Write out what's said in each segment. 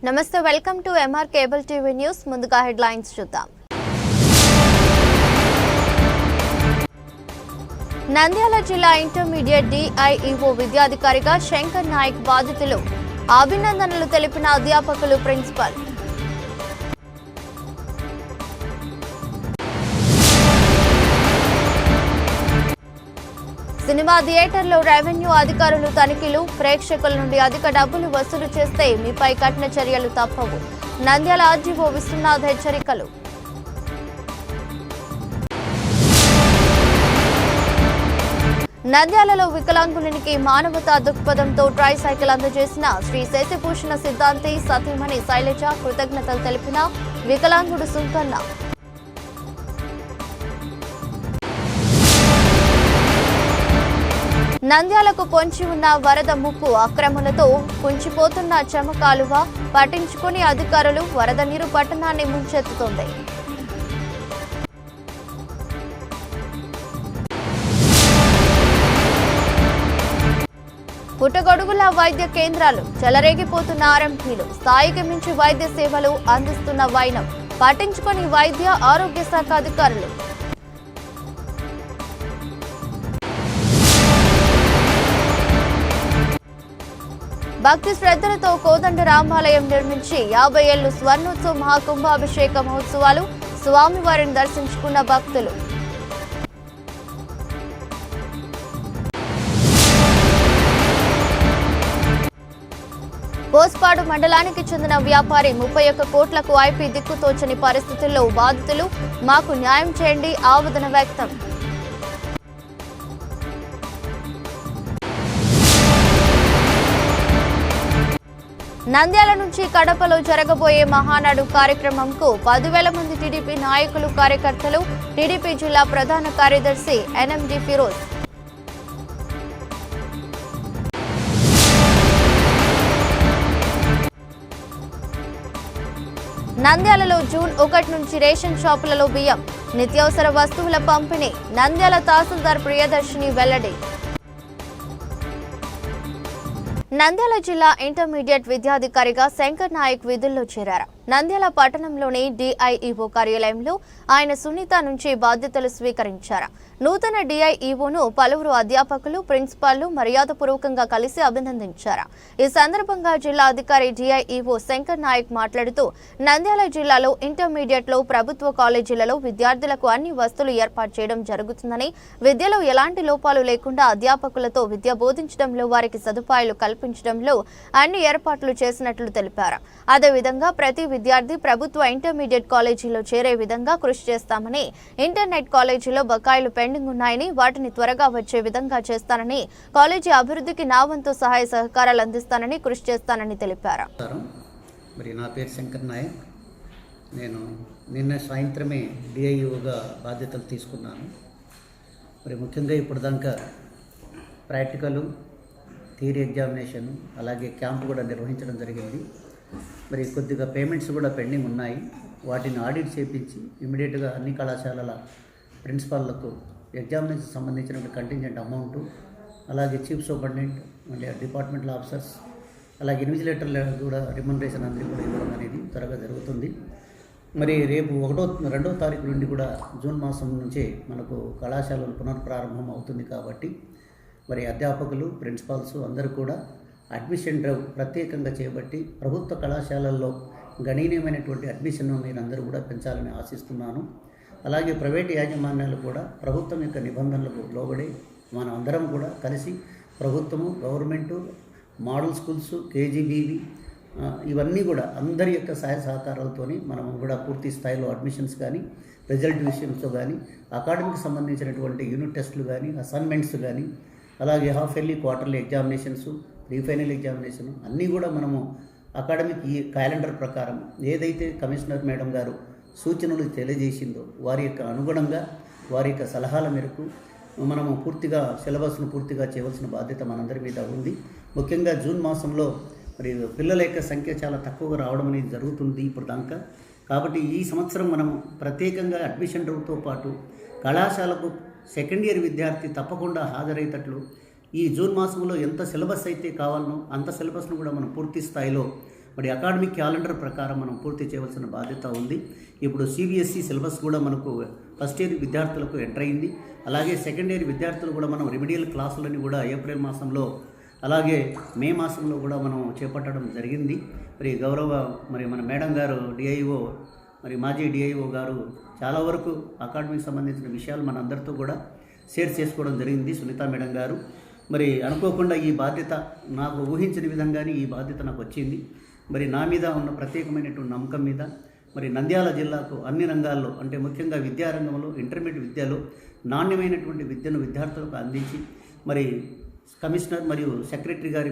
నమస్తే, welcome to MR cable TV news. ముందుగా headlines చూద్దాం. నంద్యాల జిల్లా ఇంటర్మీడియట్ డిఐఈఓ విద్యాధికారిగా శంకర్ నాయక్ బాధితులు అభినందనలు తెలిపిన అధ్యాపకులు, ప్రిన్సిపల్. సినిమా థియేటర్లో రెవెన్యూ అధికారులు తనిఖీలు, ప్రేక్షకుల నుండి అధిక డబ్బులు వసూలు చేస్తే మీపై కఠిన చర్యలు తప్పవు. నంద్యాల ఆర్డీఓ విశ్వనాథ్ హెచ్చరికలు. నంద్యాలలో వికలాంగునికి మానవతా దృక్పథంతో ట్రైసైకిల్ అందజేసిన శ్రీ శేషభూషణ సిద్ధాంతి సతీమణి శైలజ కృతజ్ఞతలు తెలిపిన వికలాంగుడు సుంకన్న. నంద్యాలకు పొంచి ఉన్న వరద ముప్పు అక్రమాలతో కుంచిపోతున్న చమకాలువ పట్టించుకుని అధికారులు, వరద నీరు పట్టణాన్ని ముంచెత్తుతోంది. పుట్టగొడుగుల వైద్య కేంద్రాలు, చెలరేగిపోతున్న ఆర్ఎంపీలు, స్థాయికి మించి వైద్య సేవలు అందిస్తున్న వైనం పట్టించుకుని వైద్య ఆరోగ్య శాఖ అధికారులు. భక్తి శ్రద్ధలతో కోదండ రామాలయం నిర్మించి 50 ఏళ్లు స్వర్ణోత్సవ మహాకుంభాభిషేక మహోత్సవాలు, స్వామివారిని దర్శించుకున్న భక్తులు. పోస్పాడు మండలానికి చెందిన వ్యాపారి 31 కోట్లకు ఐపీ దిక్కుతోచని పరిస్థితుల్లో బాధితులు, మాకు న్యాయం చేయండి ఆవేదన వ్యక్తం. నంద్యాల నుంచి కడపలో జరగబోయే మహానాడు కార్యక్రమంకు 10,000 మంది టీడీపీ నాయకులు, కార్యకర్తలు. టీడీపీ జిల్లా ప్రధాన కార్యదర్శి ఎన్ఎండి ఫిరోజ్. నంద్యాలలో జూన్ 1 నుంచి రేషన్ షాపులలో బియ్యం, నిత్యావసర వస్తువుల పంపిణీ. నంద్యాల తహసీల్దార్ ప్రియదర్శిని వెల్లడి. నంద్యాల జిల్లా ఇంటర్మీడియట్ విద్యాధికారిగా శంకర్ నాయక్ విధుల్లో చేరారు. నంద్యాల పట్టణంలోని డిఐఈఓ కార్యాలయంలో ఆయన సునీత నుంచి బాధ్యతలు స్వీకరించారు. నూతన డిఐఈఓను పలువురు అధ్యాపకులు, ప్రిన్సిపాల్లు మర్యాదపూర్వకంగా కలిసి అభినందించారు. ఈ సందర్భంగా జిల్లా అధికారి డిఐఈఓ శంకర్ నాయక్ మాట్లాడుతూ, నంద్యాల జిల్లాలో ఇంటర్మీడియట్లో ప్రభుత్వ కాలేజీలలో విద్యార్థులకు అన్ని వసతులు ఏర్పాటు చేయడం జరుగుతుందని, విద్యలో ఎలాంటి లోపాలు లేకుండా అధ్యాపకులతో విద్య బోధించడంలో, వారికి సదుపాయాలు కల్పించడంలో అన్ని ఏర్పాట్లు చేసినట్లు తెలిపారు. అదేవిధంగా ప్రతి విద్యార్థి ప్రభుత్వ ఇంటర్మీడియట్ కాలేజీలో చేరే విధంగా కృషి చేస్తామని, ఇంటర్నెట్ కాలేజీలో బకాయిలు పెండింగ్ ఉన్నాయని, వాటిని త్వరగా వచ్చే విధంగా చేస్తానని, కాలేజీ అభివృద్ధికి నా వంతు సహాయ సహకారాలు అందిస్తానని, కృషి చేస్తానని తెలిపారు. మరి నా పేరు శంకర్ నాయక్. నేను నిన్న సాయంత్రమే డిఐఓగా బాధ్యతలు తీసుకున్నాను. మరి ముఖ్యంగా ఇప్పుడు దాకా ప్రాక్టికల్, థియరీ ఎగ్జామినేషన్, అలాగే క్యాంపు కూడా నిర్వహించడం జరిగింది. మరి కొద్దిగా పేమెంట్స్ కూడా పెండింగ్ ఉన్నాయి. వాటిని ఆడిట్ చేయించి ఇమీడియట్గా అన్ని కళాశాలల ప్రిన్సిపాల్లకు ఎగ్జామినేషన్ సంబంధించిన కంటింజెంట్ అమౌంట్, అలాగే చీఫ్ సూపరింటెండెంట్ అంటే డిపార్ట్మెంటల్ ఆఫీసర్స్, అలాగే ఇన్విజిలేటర్లు కూడా రిమ్యునరేషన్ అందరికీ కూడా ఇవ్వడం అనేది త్వరగా జరుగుతుంది. మరి రేపు 2వ తారీఖు నుండి కూడా జూన్ మాసం నుంచే మనకు కళాశాలలు పునఃప్రారంభం అవుతుంది. కాబట్టి మరి అధ్యాపకులు, ప్రిన్సిపాల్స్ అందరూ కూడా అడ్మిషన్ డ్రైవ్ ప్రత్యేకంగా చేపట్టి ప్రభుత్వ కళాశాలల్లో గణనీయమైనటువంటి అడ్మిషన్ మీరందరూ కూడా పెంచాలని ఆశిస్తున్నాను. అలాగే ప్రైవేటు యాజమాన్యాలు కూడా ప్రభుత్వం యొక్క నిబంధనలకు లోబడి మనం అందరం కూడా కలిసి ప్రభుత్వము, గవర్నమెంటు, మోడల్ స్కూల్స్, కేజీబీవి ఇవన్నీ కూడా అందరి యొక్క సహాయ సహకారాలతోని మనం కూడా పూర్తి స్థాయిలో అడ్మిషన్స్ కానీ, రిజల్ట్ విషయంతో కానీ, అకాడమిక్ సంబంధించినటువంటి యూనిట్ టెస్టులు కానీ, అసైన్మెంట్స్ కానీ, అలాగే half yearly, quarterly examinations, pre final examination అన్నీ కూడా మనము అకాడమిక్ ఈ క్యాలెండర్ ప్రకారం ఏదైతే కమిషనర్ మేడం గారు సూచనలు తెలియజేసిందో వారి యొక్క అనుగుణంగా, వారి యొక్క సలహాల మేరకు మనము పూర్తిగా సిలబస్ను పూర్తిగా చేయవలసిన బాధ్యత మనందరి మీద ఉంది. ముఖ్యంగా జూన్ మాసంలో మరి పిల్లల యొక్క సంఖ్య చాలా తక్కువగా రావడం అనేది జరుగుతుంది ఇప్పుడు దాకా. కాబట్టి ఈ సంవత్సరం మనము ప్రత్యేకంగా అడ్మిషన్ డ్రైవ్తో పాటు కళాశాలకు సెకండ్ ఇయర్ విద్యార్థి తప్పకుండా హాజరయ్యేటట్లు ఈ జూన్ మాసంలో ఎంత సిలబస్ అయితే కావాలనో అంత సిలబస్ను కూడా మనం పూర్తి స్థాయిలో మరి అకాడమిక్ క్యాలెండర్ ప్రకారం మనం పూర్తి చేయవలసిన బాధ్యత ఉంది. ఇప్పుడు సిబిఎస్ఈ సిలబస్ కూడా మనకు ఫస్ట్ ఇయర్ విద్యార్థులకు ఎంటర్ అయింది. అలాగే సెకండ్ ఇయర్ విద్యార్థులు కూడా మనం రెమిడియల్ క్లాసులని కూడా ఏప్రిల్ మాసంలో అలాగే మే మాసంలో కూడా మనం చేపట్టడం జరిగింది. మరి మన మేడం గారు డిఐఓ మరి మాజీ డిఐఓ గారు చాలా వరకు అకాడమీకి సంబంధించిన విషయాలు మన అందరితో కూడా షేర్ చేసుకోవడం జరిగింది. సునీత మేడం గారు మరి అనుకోకుండా ఈ బాధ్యత నాకు ఊహించిన విధంగానే ఈ బాధ్యత నాకు వచ్చింది. మరి నా మీద ఉన్న ప్రత్యేకమైనటువంటి నమ్మకం మీద మరి నంద్యాల జిల్లాకు అన్ని రంగాల్లో అంటే ముఖ్యంగా విద్యారంగంలో ఇంటర్మీడియట్ విద్యలో నాణ్యమైనటువంటి విద్యను విద్యార్థులకు అందించి మరి కమిషనర్ మరియు సెక్రటరీ గారి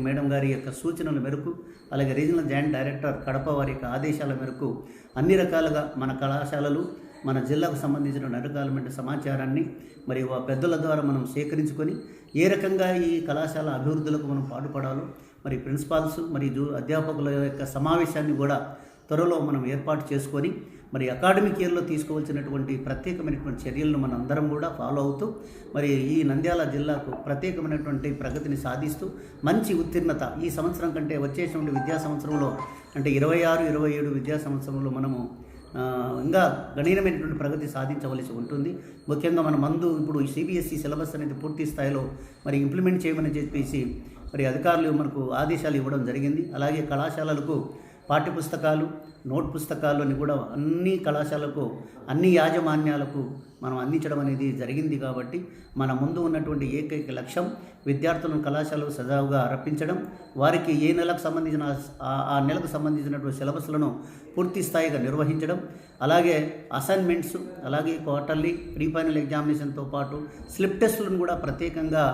మేడం గారి యొక్క సూచనల మేరకు అలాగే రీజనల్ జాయింట్ డైరెక్టర్ కడప వారి యొక్క ఆదేశాల మేరకు అన్ని రకాలుగా మన కళాశాలలు మన జిల్లాకు సంబంధించిన రకాలమైన సమాచారాన్ని మరి పెద్దల ద్వారా మనం సేకరించుకొని ఏ రకంగా ఈ కళాశాల అభివృద్ధులకు మనం పాటుపడాలో మరి ప్రిన్సిపాల్స్ మరియు అధ్యాపకుల యొక్క సమావేశాన్ని కూడా త్వరలో మనం ఏర్పాటు చేసుకొని మరి అకాడమిక్ ఇయర్లో తీసుకోవాల్సినటువంటి ప్రత్యేకమైనటువంటి చర్యలను మనం అందరం కూడా ఫాలో అవుతూ మరి ఈ నంద్యాల జిల్లాకు ప్రత్యేకమైనటువంటి ప్రగతిని సాధిస్తూ మంచి ఉత్తీర్ణత ఈ సంవత్సరం కంటే వచ్చేటువంటి విద్యా సంవత్సరంలో అంటే 26-27 విద్యా సంవత్సరంలో మనము ఇంకా గణనీయమైనటువంటి ప్రగతి సాధించవలసి ఉంటుంది. ముఖ్యంగా మన ఇప్పుడు సిబిఎస్ఈ సిలబస్ అనేది పూర్తి స్థాయిలో మరి ఇంప్లిమెంట్ చేయమని చెప్పేసి మరి అధికారులు మనకు ఆదేశాలు ఇవ్వడం జరిగింది. అలాగే కళాశాలలకు పాఠ్యపుస్తకాలు నోట్ పుస్తకాలు అని కూడా అన్ని కళాశాలకు అన్ని యాజమాన్యాలకు మనం అందించడం అనేది జరిగింది. కాబట్టి మన ముందు ఉన్నటువంటి ఏకైక లక్ష్యం విద్యార్థులను కళాశాలకు సజావుగా రప్పించడం, వారికి ఏ నెలకు సంబంధించిన ఆ నెలకు సంబంధించినటువంటి సిలబస్లను పూర్తి స్థాయిగా నిర్వహించడం, అలాగే అసైన్మెంట్స్ అలాగే క్వార్టర్లీ ప్రీ ఫైనల్ ఎగ్జామినేషన్తో పాటు స్లిప్ టెస్టులను కూడా ప్రత్యేకంగా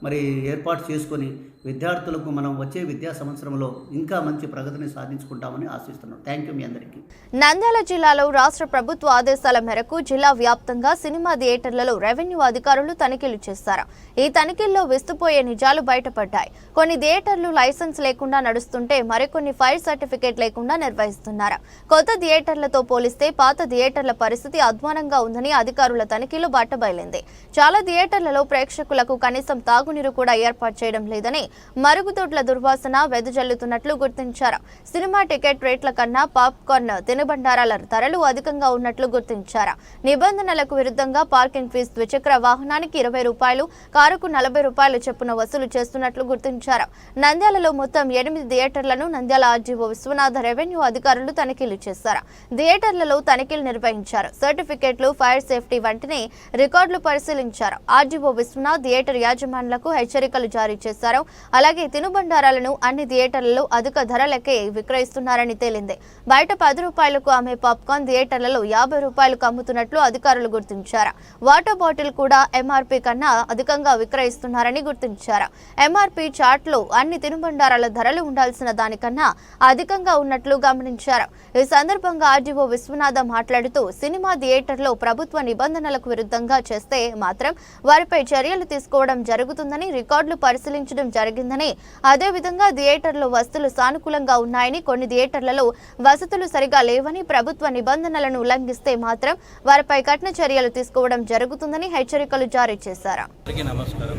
మరి ఏర్పాటు చేసుకొని విద్యార్థులకు మనం వచ్చే విద్యా సంవత్సరంలో ఇంకా మంచి ప్రగతిని సాధించుకుంటామని ఆశిస్తున్నాం. థ్యాంక్ యూ మీ అందరికీ. నంద్యాల జిల్లాలో రాష్ట్ర ప్రభుత్వ ఆదేశాల మేరకు జిల్లా వ్యాప్తంగా సినిమా థియేటర్లలో రెవెన్యూ అధికారులు తనిఖీలు చేశారు. ఈ తనిఖీల్లో విస్తుపోయే నిజాలు బయటపడ్డాయి. కొన్ని థియేటర్లు లైసెన్స్ లేకుండా నడుస్తుంటే మరికొన్ని ఫైర్ సర్టిఫికేట్ లేకుండా నిర్వహిస్తున్నారు. కొత్త థియేటర్లతో పోలిస్తే పాత థియేటర్ల పరిస్థితి అధ్వానంగా ఉందని అధికారుల తనిఖీలు బట్టబయలింది. చాలా థియేటర్లలో ప్రేక్షకులకు కనీసం తాగునీరు కూడా ఏర్పాటు చేయడం లేదని, మరుగుదొడ్ల దుర్వాసన వెదజల్లుతున్నట్లు గుర్తించారు. సినిమా టికెట్ రేట్ల కన్నా పాప్కార్న్ తినుబండారాల ధరలు అధికంగా ఉన్నట్లు గుర్తించారు. నిబంధనలకు విరుద్ధంగా పార్కింగ్ ఫీజు ద్విచక్ర వాహనానికి 20 రూపాయలు, కారుకు 40 రూపాయలు చొప్పున వసూలు చేస్తున్నట్లు గుర్తించారు. నంద్యాలలో మొత్తం 8 థియేటర్లను నంద్యాల ఆర్జీఓ విశ్వనాథ రెవెన్యూ అధికారులు తనిఖీలు చేశారు. థియేటర్లలో తనిఖీలు నిర్వహించారు. సర్టిఫికెట్లు, ఫైర్ సేఫ్టీ వంటిని రికార్డులు పరిశీలించారు. ఆర్జీఓ విశ్వనాథ్ థియేటర్ యాజమాన్యాలకు హెచ్చరికలు జారీ చేశారు. అలాగే తినుబండారాలను అన్ని థియేటర్లలో అధిక ధరలకే విక్రయిస్తున్నారని తేలింది. బయట 10 రూపాయలకు అమ్మే పాప్కార్న్ థియేటర్లలో 50 రూపాయలకు అమ్ముతున్నట్లు అధికారులు గుర్తించారు. వాటర్ బాటిల్ కూడా ఎంఆర్పీ కన్నా అధికంగా విక్రయిస్తున్నారని గుర్తించారు. ఎంఆర్పీ చార్ట్లో అన్ని తినుబండారాల ధరలు ఉండాల్సిన దానికన్నా అధికంగా ఉన్నట్లు గమనించారు. ఈ సందర్భంగా ఆర్జీఓ విశ్వనాథ మాట్లాడుతూ సినిమా థియేటర్లో ప్రభుత్వ నిబంధనలకు విరుద్ధంగా చేస్తే మాత్రం వారిపై చర్యలు తీసుకోవడం జరుగుతుందని, రికార్డులు పరిశీలించడం జరిగిందని, అదేవిధంగా థియేటర్లో వసతులు సానుకూలంగా ఉన్నాయని, కొన్ని థియేటర్లలో వసతులు సరిగా లేవని, ప్రభుత్వ నిబంధనలను ఉల్లంఘిస్తే మాత్రం వారిపై కఠిన చర్యలు తీసుకోవడం జరుగుతుందని హెచ్చరికలు జారీ చేశారు. నమస్కారం.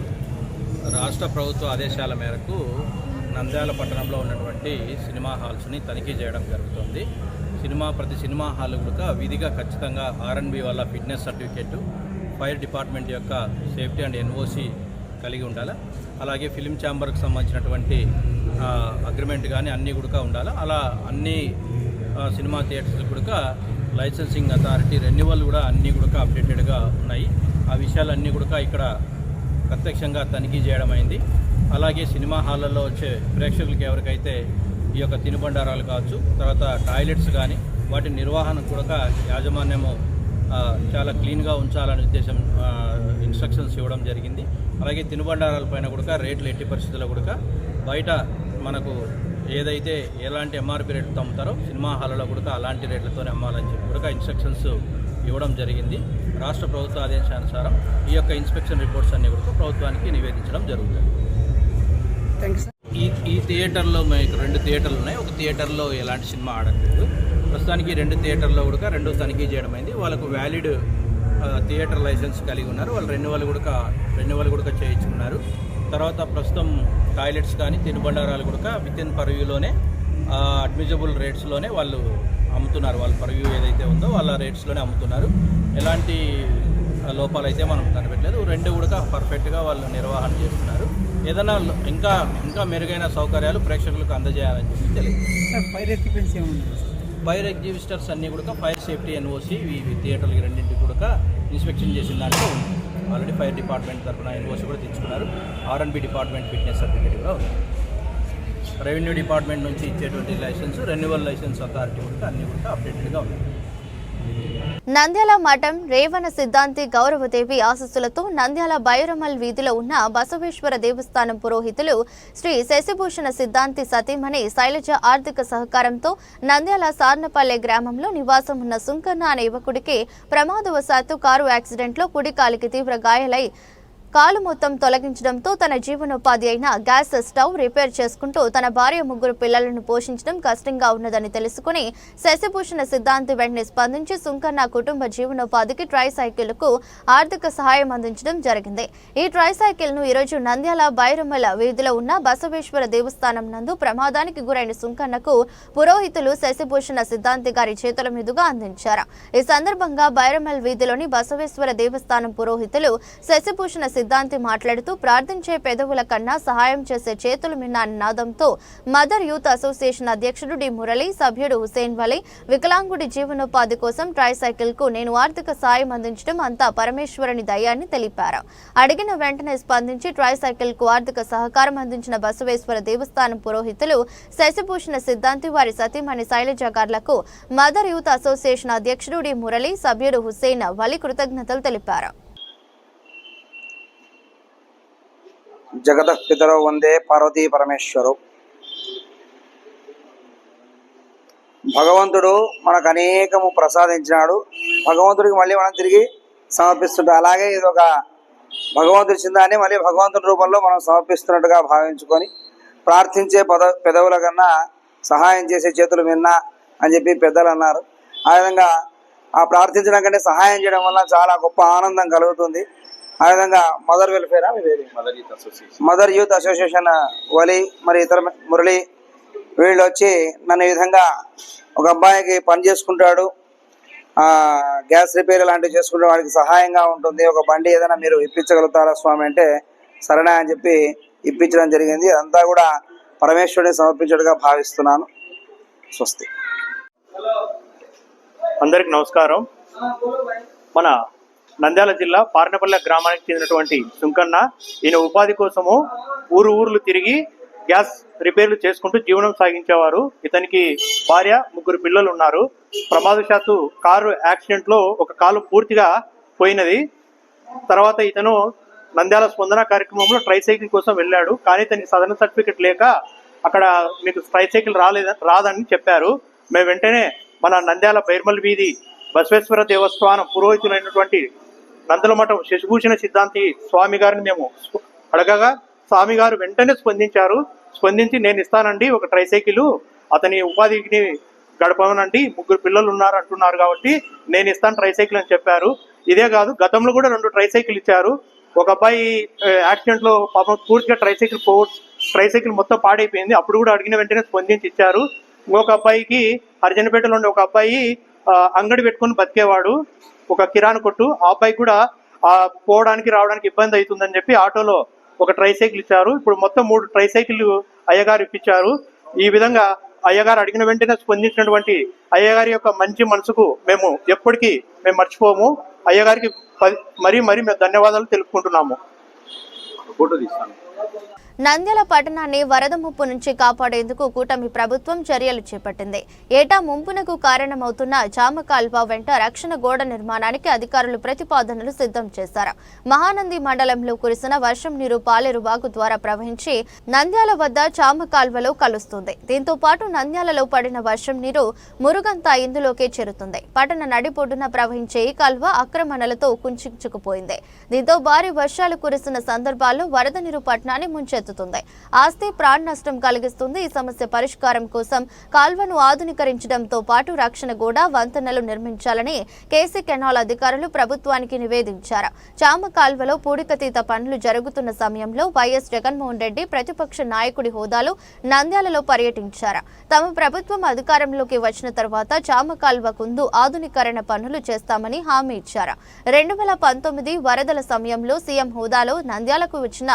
రాష్ట్ర ప్రభుత్వ ఆదేశాల మేరకు నంద్యాల పట్టణంలో ఉన్నటువంటి సినిమా హాల్స్ని తనిఖీ చేయడం జరుగుతుంది. ప్రతి సినిమా హాల్ కూడా విధిగా ఖచ్చితంగా R&B వల్ల ఫిట్నెస్ సర్టిఫికేట్, ఫైర్ డిపార్ట్మెంట్ యొక్క సేఫ్టీ అండ్ ఎన్ఓసి కలిగి ఉండాలి. అలాగే ఫిలిం ఛాంబర్కి సంబంధించినటువంటి అగ్రిమెంట్ కానీ అన్నీ కూడా ఉండాలి. అలా అన్ని సినిమా థియేటర్స్ కూడా లైసెన్సింగ్ అథారిటీ రెన్యువల్ కూడా అన్నీ కూడా అప్డేటెడ్గా ఉన్నాయి. ఆ విషయాలన్నీ కూడా ఇక్కడ ప్రత్యక్షంగా తనిఖీ చేయడం అయింది. అలాగే సినిమా హాళ్ళల్లో వచ్చే ప్రేక్షకులకి ఎవరికైతే ఈ యొక్క తినుబండారాలు కావచ్చు, తర్వాత టాయిలెట్స్ కానీ వాటి నిర్వహణ కూడా యాజమాన్యము చాలా క్లీన్గా ఉంచాలనే ఉద్దేశం ఇన్స్ట్రక్షన్స్ ఇవ్వడం జరిగింది. అలాగే తినుబండారాలపైన కూడా రేట్లు ఎట్టి పరిస్థితుల్లో కూడా బయట మనకు ఏదైతే ఎలాంటి ఎంఆర్పీ రేట్లతో అమ్ముతారో సినిమా హాల్లో కూడా అలాంటి రేట్లతోనే అమ్మాలని చెప్పి కూడా ఇన్స్ట్రక్షన్స్ ఇవ్వడం జరిగింది. రాష్ట్ర ప్రభుత్వ ఆదేశానుసారం ఈ యొక్క ఇన్స్పెక్షన్ రిపోర్ట్స్ అన్ని కూడా ప్రభుత్వానికి నివేదించడం జరుగుతుంది. ఈ థియేటర్లో మీకు 2 థియేటర్లు ఉన్నాయి. ఒక థియేటర్లో ఎలాంటి సినిమా ఆడట్లేదు. ప్రస్తుతానికి 2 థియేటర్లో కూడా 2 తనిఖీ చేయడం అయింది. వాళ్ళకు వ్యాలిడ్ థియేటర్ లైసెన్స్ కలిగి ఉన్నారు. వాళ్ళు రెన్యువల్ కూడా చేయించుకున్నారు. తర్వాత ప్రస్తుతం టాయిలెట్స్ కానీ తినుబండారాలు కూడా విత్ ఇన్ పర్వ్యూలోనే అడ్మిజబుల్ రేట్స్లోనే వాళ్ళు అమ్ముతున్నారు. వాళ్ళ పర్వ్యూ ఏదైతే ఉందో వాళ్ళ రేట్స్లోనే అమ్ముతున్నారు. ఎలాంటి లోపాలు అయితే మనం కనిపెట్టలేదు. రెండు కూడా పర్ఫెక్ట్గా వాళ్ళు నిర్వహణ చేస్తున్నారు. ఏదైనా ఇంకా మెరుగైన సౌకర్యాలు ప్రేక్షకులకు అందజేయాలని చెప్పి తెలియదు. ఫైర్ ఎక్విప్మెంట్స్ ఏముంది? ఫైర్ ఎగ్జిబిటర్స్ అన్నీ కూడా ఫైర్ సేఫ్టీ ఎన్ఓసి థియేటర్లకి రెండింటికి కూడా ఇన్స్పెక్షన్ చేసిన దాంట్లో ఉంది. ఆల్రెడీ ఫైర్ డిపార్ట్మెంట్ తరఫున ఎన్ఓసి కూడా తెచ్చుకున్నారు. R&B డిపార్ట్మెంట్ ఫిట్నెస్ సర్టిఫికేట్ కూడా ఉంది. రెవెన్యూ డిపార్ట్మెంట్ నుంచి ఇచ్చేటువంటి లైసెన్స్, రెన్యువల్ లైసెన్స్ అథారిటీ కూడా అన్నీ కూడా అప్డేటెడ్గా ఉన్నాయి. నంద్యాల మఠం రేవణ సిద్ధాంతి గౌరవదేవి ఆశీస్సులతో నంద్యాల బైరమల్ వీధిలో ఉన్న బసవేశ్వర దేవస్థానం పురోహితులు శ్రీ శశిభూషణ సిద్ధాంతి సతీమణి శైలజ ఆర్థిక సహకారంతో నంద్యాల సార్నపల్లె గ్రామంలో నివాసం ఉన్న సుంకన్న అనే యువకుడికి ప్రమాదవశాత్తు కారు యాక్సిడెంట్లో కుడి కాలికి తీవ్ర గాయాలై కాలు మొత్తం తొలగించడంతో తన జీవనోపాధి అయిన గ్యాస్ స్టవ్ రిపేర్ చేసుకుంటూ తన భార్య ముగ్గురు పిల్లలను పోషించడం కష్టంగా ఉన్నదని తెలుసుకుని శశిభూషణ సిద్ధాంతి వెంటనే స్పందించి సుంకన్న కుటుంబ జీవనోపాధికి ట్రైసైకిల్కు ఆర్థిక సహాయం అందించడం జరిగింది. ఈ ట్రైసైకిల్ను ఈరోజు నంద్యాల బైరమల వీధిలో ఉన్న బసవేశ్వర దేవస్థానం నందు ప్రమాదానికి గురైన సుంకన్నకు పురోహితులు శశిభూషణ సిద్ధాంతి గారి చేతుల మీదుగా అందించారు. ఈ సందర్భంగా బైరమల్ వీధిలోని బసవేశ్వర దేవస్థానం పురోహితులు శశిభూషణ సిద్ధాంతి మాట్లాడుతూ ప్రార్థించే పెదవుల కన్నా సహాయం చేసే చేతులు మిన్న నినాదంతో మదర్ యూత్ అసోసియేషన్ అధ్యక్షుడు డి మురళి, సభ్యుడు హుసేన్ వలి వికలాంగుడి జీవనోపాధి కోసం ట్రైసైకిల్ కు నేను ఆర్థిక సాయం అందించడం అంతా పరమేశ్వరుని దయాన్ని తెలిపారు. అడిగిన వెంటనే స్పందించి ట్రైసైకిల్ కు ఆర్థిక సహకారం అందించిన బసవేశ్వర దేవస్థానం పురోహితులు శశిభూషణ సిద్ధాంతి వారి సతీమణి శైలజ గార్లకు మదర్ యూత్ అసోసియేషన్ అధ్యక్షుడు డి మురళి, సభ్యుడు హుసేన్ వలి కృతజ్ఞతలు తెలిపారు. జగతః పితరో వందే పార్వతీ పరమేశ్వరు. భగవంతుడు మనకు అనేకము ప్రసాదించినాడు. భగవంతుడికి మళ్ళీ మనం తిరిగి సమర్పిస్తుంటాం. అలాగే ఇది ఒక భగవంతుడి చిందాన్ని మళ్ళీ భగవంతుడి రూపంలో మనం సమర్పిస్తున్నట్టుగా భావించుకొని ప్రార్థించే పెదవుల కన్నా సహాయం చేసే చేతులు విన్నా అని చెప్పి పెద్దలు అన్నారు. ఆ విధంగా ఆ ప్రార్థించడం కంటే సహాయం చేయడం వల్ల చాలా గొప్ప ఆనందం కలుగుతుంది. ఆ విధంగా mother welfare mother youth association వలి మరి ఇతర మురళి వీళ్ళు వచ్చి నన్ను ఈ విధంగా ఒక అబ్బాయికి పని చేసుకుంటాడు, గ్యాస్ రిపేర్ లాంటివి చేసుకుంటే వాడికి సహాయంగా ఉంటుంది, ఒక బండి ఏదైనా మీరు ఇప్పించగలుగుతారా స్వామి అంటే సరేనా అని చెప్పి ఇప్పించడం జరిగింది. అదంతా కూడా పరమేశ్వరుడిని సమర్పించడుగా భావిస్తున్నాను. స్వస్తి. అందరికి నమస్కారం. మన నంద్యాల జిల్లా పార్నపల్లె గ్రామానికి చెందినటువంటి సుంకన్న ఈయన ఉపాధి కోసము ఊర్లు తిరిగి గ్యాస్ రిపేర్లు చేసుకుంటూ జీవనం సాగించేవారు. ఇతనికి భార్య, ముగ్గురు పిల్లలు ఉన్నారు. ప్రమాదశాత్తు కారు యాక్సిడెంట్లో ఒక కాలు పూర్తిగా పోయినది. తర్వాత ఇతను నంద్యాల స్పందన కార్యక్రమంలో ట్రైసైకిల్ కోసం వెళ్ళాడు. కానీ ఇతనికి సదరన్ సర్టిఫికెట్ లేక అక్కడ మీకు ట్రైసైకిల్ రాదని చెప్పారు. మేము వెంటనే మన నంద్యాల బైర్మల్ వీధి బసవేశ్వర దేవస్థానం పురోహితులైనటువంటి నందల మఠం శశిభూషణ సిద్ధాంతి స్వామి గారిని మేము అడగగా స్వామి గారు వెంటనే స్పందించి నేను ఇస్తానండి ఒక ట్రైసైకిల్, అతని ఉపాధిని గడపమనండి, ముగ్గురు పిల్లలు ఉన్నారు అంటున్నారు కాబట్టి నేను ఇస్తాను ట్రైసైకిల్ అని చెప్పారు. ఇదే కాదు, గతంలో కూడా 2 ట్రైసైకిల్ ఇచ్చారు. ఒక అబ్బాయి యాక్సిడెంట్లో పాపం పూర్తిగా ట్రైసైకిల్ మొత్తం పాడైపోయింది. అప్పుడు కూడా అడిగిన వెంటనే స్పందించి ఇచ్చారు. ఇంకొక అబ్బాయికి హరిజనపేటలో ఉండే ఒక అబ్బాయి అంగడి పెట్టుకుని బతికేవాడు, ఒక కిరాణా కొట్టు. ఆ అబ్బాయి కూడా పోవడానికి రావడానికి ఇబ్బంది అవుతుందని చెప్పి ఆటోలో ఒక ట్రైసైకిల్ ఇచ్చారు. ఇప్పుడు మొత్తం 3 ట్రైసైకిల్ అయ్యగారు ఇప్పించారు. ఈ విధంగా అయ్యగారు అడిగిన వెంటనే స్పందించినటువంటి అయ్యగారి యొక్క మంచి మనసుకు మేము ఎప్పటికీ మర్చిపోము. అయ్యగారికి మరీ మేము ధన్యవాదాలు తెలుపుకుంటున్నాము. ఫోటో తీస్తాను. నంద్యాల పట్టణాన్ని వరద ముప్పు నుంచి కాపాడేందుకు కూటమి ప్రభుత్వం చర్యలు చేపట్టింది. ఏటా ముంపునకు కారణమవుతున్న జామ కాల్వ వెంట రక్షణ గోడ నిర్మాణానికి అధికారులు ప్రతిపాదనలు సిద్ధం చేశారు. మహానంది మండలంలో కురిసిన వర్షం నీరు పాలేరు వాగు ద్వారా ప్రవహించి నంద్యాల వద్ద జామ కాల్వలో కలుస్తుంది. దీంతో పాటు నంద్యాలలో పడిన వర్షం నీరు మురుగంతా ఇందులోకే చేరుతుంది. పట్టణ నడిబొడ్డున ప్రవహించే ఈ కాల్వ ఆక్రమణలతో కుంచుకుపోయింది. దీంతో భారీ వర్షాలు కురిసిన సందర్భాల్లో వరద నీరు పట్టణాన్ని ముంచెత్తుతుంది. తలెత్తుతుంది. ఆస్తి ప్రాణ నష్టం కలిగిస్తుంది. ఈ సమస్య పరిష్కారం కోసం కాల్వను ఆధునీకరించడంతో పాటు రక్షణ గోడ, వంతెనలు నిర్మించాలని కేసీ కెనాల్ అధికారులు ప్రభుత్వానికి నివేదించారు. చామ కాల్వలో పూడికతీత పనులు జరుగుతున్న సమయంలో వైఎస్ జగన్మోహన్ రెడ్డి ప్రతిపక్ష నాయకుడి హోదాలో నంద్యాలలో పర్యటించారు. తమ ప్రభుత్వం అధికారంలోకి వచ్చిన తర్వాత చామ కాల్వ కుందు ఆధునీకరణ పనులు చేస్తామని హామీ ఇచ్చారు. 2019 వరదల సమయంలో సీఎం హోదాలో నంద్యాలకు వచ్చిన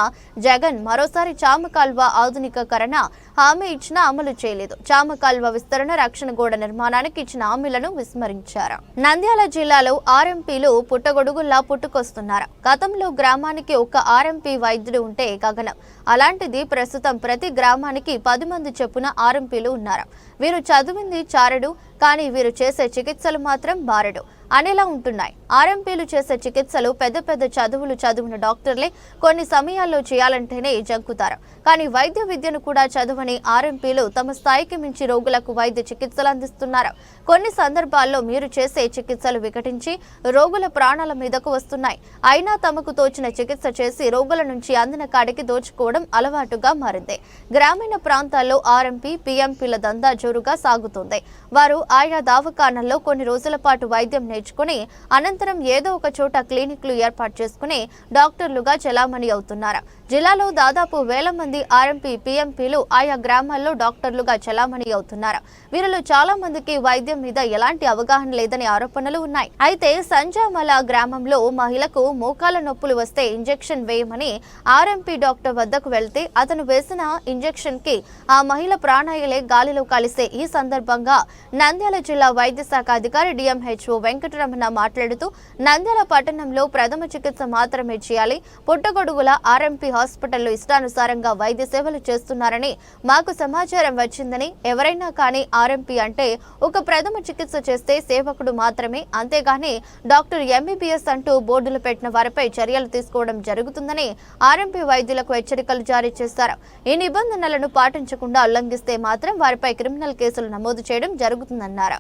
జగన్ మరోసారి చామ కాల్వ ఆధునికీకరణ హామీ ఇచ్చినా అమలు చేయలేదు. చామ కాల్వ విస్తరణ, రక్షణ గోడ నిర్మాణానికి ఇచ్చిన హామీలను విస్మరించారు. నంద్యాల జిల్లాలో ఆర్ఎంపీలు పుట్టగొడుగుల్లా పుట్టుకొస్తున్నారు. గతంలో గ్రామానికి ఒక ఆర్ఎంపీ వైద్యుడు ఉంటే గగనం. అలాంటిది ప్రస్తుతం ప్రతి గ్రామానికి 10 మంది చొప్పున ఆర్ఎంపీలు ఉన్నారు. వీరు చదివింది చారడు, కానీ వీరు చేసే చికిత్సలు మాత్రం బారెడు అనేలా ఉంటున్నాయి. ఆర్ఎంపీలు చేసే చికిత్సలు పెద్ద పెద్ద చదువులు చదివిన డాక్టర్లే కొన్ని సమయాల్లో చేయాలంటేనే జంకుతారు. కానీ వైద్య విద్యను కూడా చదువని ఆర్ఎంపీలు తమ స్థాయికి మించి రోగులకు వైద్య చికిత్సలు అందిస్తున్నారు. కొన్ని సందర్భాల్లో మీరు చేసే చికిత్సలు వికటించి రోగుల ప్రాణాల మీదకు వస్తున్నాయి. అయినా తమకు తోచిన చికిత్స చేసి రోగుల నుంచి అందిన కాడికి దోచుకోవడం అలవాటుగా మారింది. గ్రామీణ ప్రాంతాల్లో ఆర్ఎంపీ, పీఎంపీల దందా జోరుగా సాగుతుంది. వారు ఆయా దవాఖానాల్లో కొన్ని రోజుల పాటు వైద్యం నేర్చుకుని అనంతరం ఏదో ఒక చోట క్లినిక్లు ఏర్పాటు చేసుకుని డాక్టర్లుగా చలామణి అవుతున్నారు. జిల్లాలో దాదాపు 1000 మంది ఆర్ఎంపీ, పీఎంపీలు ఆయా గ్రామాల్లో డాక్టర్లుగా చలామణి అవుతున్నారు. వీరిలో చాలా మందికి వైద్యం మీద ఎలాంటి అవగాహన లేదని ఆరోపణలు ఉన్నాయి. అయితే సంజామల గ్రామంలో మహిళకు మోకాల నొప్పులు వస్తే ఇంజెక్షన్ వేయమని ఆర్ఎంపీ డాక్టర్ వద్దకు వెళ్తే అతను వేసిన ఇంజెక్షన్ కి ఆ మహిళ ప్రాణాయాలే గాలిలో కలిసే ఈ సందర్భంగా నంద్యాల జిల్లా వైద్య శాఖ అధికారి డిఎంహెచ్ఓ వెంకటరమణ మాట్లాడుతూ నంద్యాల పట్టణంలో ప్రథమ చికిత్స మాత్రమే చేయాలి. పుట్టగొడుగుల ఆర్ఎంపీ హాస్పిటల్లో ఇష్టానుసారంగా వైద్య సేవలు చేస్తున్నారని మాకు సమాచారం వచ్చిందని, ఎవరైనా కానీ ఆర్ఎంపీ అంటే ఒక ప్రథమ చికిత్స చేస్తే సేవకుడు మాత్రమే, అంతేగాని డాక్టర్ ఎంబీబీఎస్ అంటూ బోర్డులు పెట్టిన వారిపై చర్యలు తీసుకోవడం జరుగుతుందని ఆర్ఎంపీ వైద్యులకు హెచ్చరికలు జారీ చేశారు. ఈ నిబంధనలను పాటించకుండా ఉల్లంఘిస్తే మాత్రం వారిపై క్రిమినల్ కేసులు నమోదు చేయడం జరుగుతుందన్నారు.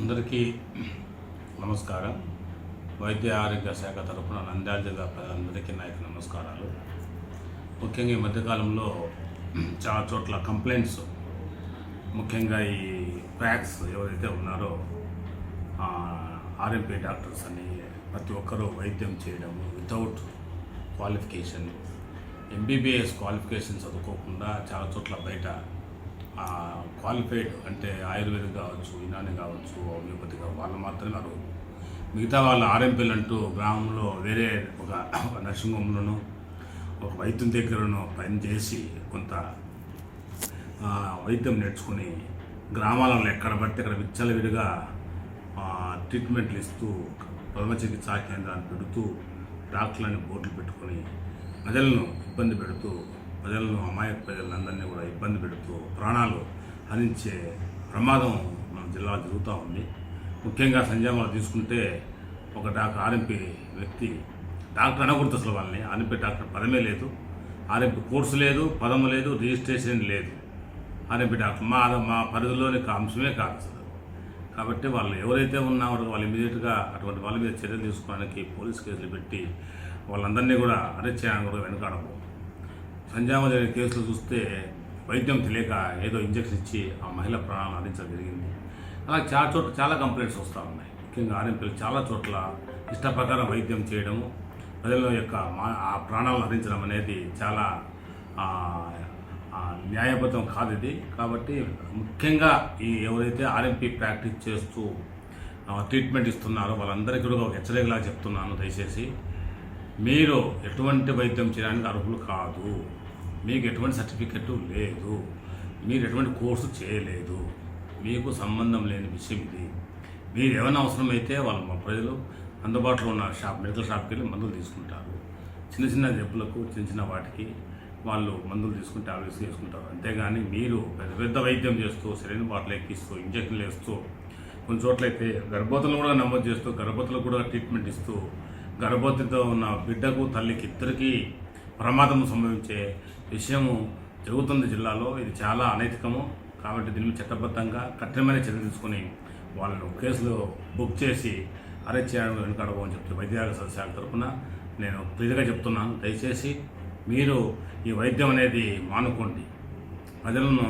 అందరికీ నమస్కారం. వైద్య ఆరోగ్య శాఖ తరఫున నంద్యాల జిల్లా ప్రజలందరికీ నా యొక్క నమస్కారాలు. ముఖ్యంగా ఈ మధ్యకాలంలో చాలా చోట్ల కంప్లైంట్స్, ముఖ్యంగా ఈ ప్యాక్స్ ఎవరైతే ఉన్నారో ఆర్ఎంపీ డాక్టర్స్ అని ప్రతి ఒక్కరూ వైద్యం చేయడం వితౌట్ క్వాలిఫికేషన్, ఎంబీబీఎస్ క్వాలిఫికేషన్ చదువుకోకుండా చాలా చోట్ల బయట క్వాలిఫైడ్ అంటే ఆయుర్వేదం కావచ్చు, యునాని కావచ్చు, హోమియోపతి కావచ్చు, వాళ్ళు మాత్రమే అరువు. మిగతా వాళ్ళ ఆర్ఎంపీలు అంటూ గ్రామంలో వేరే ఒక నర్సింగ్ హోమ్లోనూ ఒక వైద్యం దగ్గరను పనిచేసి కొంత వైద్యం నేర్చుకుని గ్రామాలలో ఎక్కడ పడితే అక్కడ విచ్చలవిడిగా ట్రీట్మెంట్లు ఇస్తూ ప్రథమ చికిత్సా కేంద్రాన్ని పెడుతూ డాక్టర్లని బోర్డులు పెట్టుకొని ప్రజలను ఇబ్బంది పెడుతూ అమాయక ప్రజలందరినీ కూడా ఇబ్బంది పెడుతూ ప్రాణాలు హరించే ప్రమాదం మన జిల్లాలో జరుగుతూ ఉంది. ముఖ్యంగా సంజామాలు తీసుకుంటే ఒక డాక్టర్ ఆర్ఎంపీ వ్యక్తి, డాక్టర్ అనకూడదు అసలు వాళ్ళని, ఆర్ఎంపీ డాక్టర్ పదమే లేదు, ఆర్ఎంపీ కోర్సు లేదు, పదము లేదు, రిజిస్ట్రేషన్ లేదు. ఆర్ఎంపీ డాక్టర్ మా పరిధిలోని అంశమే కాదు అసలు. కాబట్టి వాళ్ళు ఎవరైతే ఉన్నారో వాళ్ళు ఇమీడియట్గా అటువంటి వాళ్ళ మీద చర్యలు తీసుకోవడానికి పోలీస్ కేసులు పెట్టి వాళ్ళందరినీ కూడా అరెస్ట్ చేయడానికి కూడా వెనకాడము. సంజామ జరిగిన కేసులు చూస్తే వైద్యం తెలియక ఏదో ఇంజక్షన్ ఇచ్చి ఆ మహిళ ప్రాణాలను అందించడం జరిగింది. అలా చాలా కంప్లైంట్స్ వస్తూ ఉన్నాయి. ముఖ్యంగా ఆర్ఎంపీలు చాలా చోట్ల ఇష్ట ప్రకారం వైద్యం చేయడము, ప్రజల యొక్క ఆ ప్రాణాలను అందించడం అనేది చాలా న్యాయబద్ధం కాదు ఇది. కాబట్టి ముఖ్యంగా ఈ ఎవరైతే ఆర్ఎంపీ ప్రాక్టీస్ చేస్తూ ట్రీట్మెంట్ ఇస్తున్నారో వాళ్ళందరికీ కూడా ఒక హెచ్చరికలా చెప్తున్నాను, దయచేసి మీరు ఎటువంటి వైద్యం చేయడానికి అర్హులు కాదు, మీకు ఎటువంటి సర్టిఫికెట్ లేదు, మీరు ఎటువంటి కోర్సు చేయలేదు, మీకు సంబంధం లేని విషయం ఇది. మీరు ఏమైనా అవసరమైతే మా ప్రజలు అందుబాటులో ఉన్న మెడికల్ షాప్కి వెళ్ళి మందులు తీసుకుంటారు. చిన్న జబ్బులకు చిన్న వాటికి వాళ్ళు మందులు తీసుకుని టాబ్లెట్స్ తీసుకుంటారు. అంతేగాని మీరు పెద్ద వైద్యం చేస్తూ సరైన బాటలు ఎక్కిస్తూ ఇంజక్షన్లు వేస్తూ కొన్ని చోట్ల అయితే గర్భవతులను కూడా నమోదు చేస్తూ గర్భవతులకు కూడా ట్రీట్మెంట్ ఇస్తూ గర్భవతితో ఉన్న బిడ్డకు తల్లికి ఇద్దరికీ ప్రమాదం సంభవించే విషయము జరుగుతుంది జిల్లాలో. ఇది చాలా అనైతికము. కాబట్టి దీన్ని చట్టబద్ధంగా కఠినమైన చర్యలు తీసుకొని వాళ్ళను కేసులు బుక్ చేసి అరెస్ట్ చేయడానికి వెనుకాడబోమని చెప్తే వైద్య శాఖ తరఫున నేను క్లియర్గా చెప్తున్నాను. దయచేసి మీరు ఈ వైద్యం అనేది మానుకోండి. ప్రజలను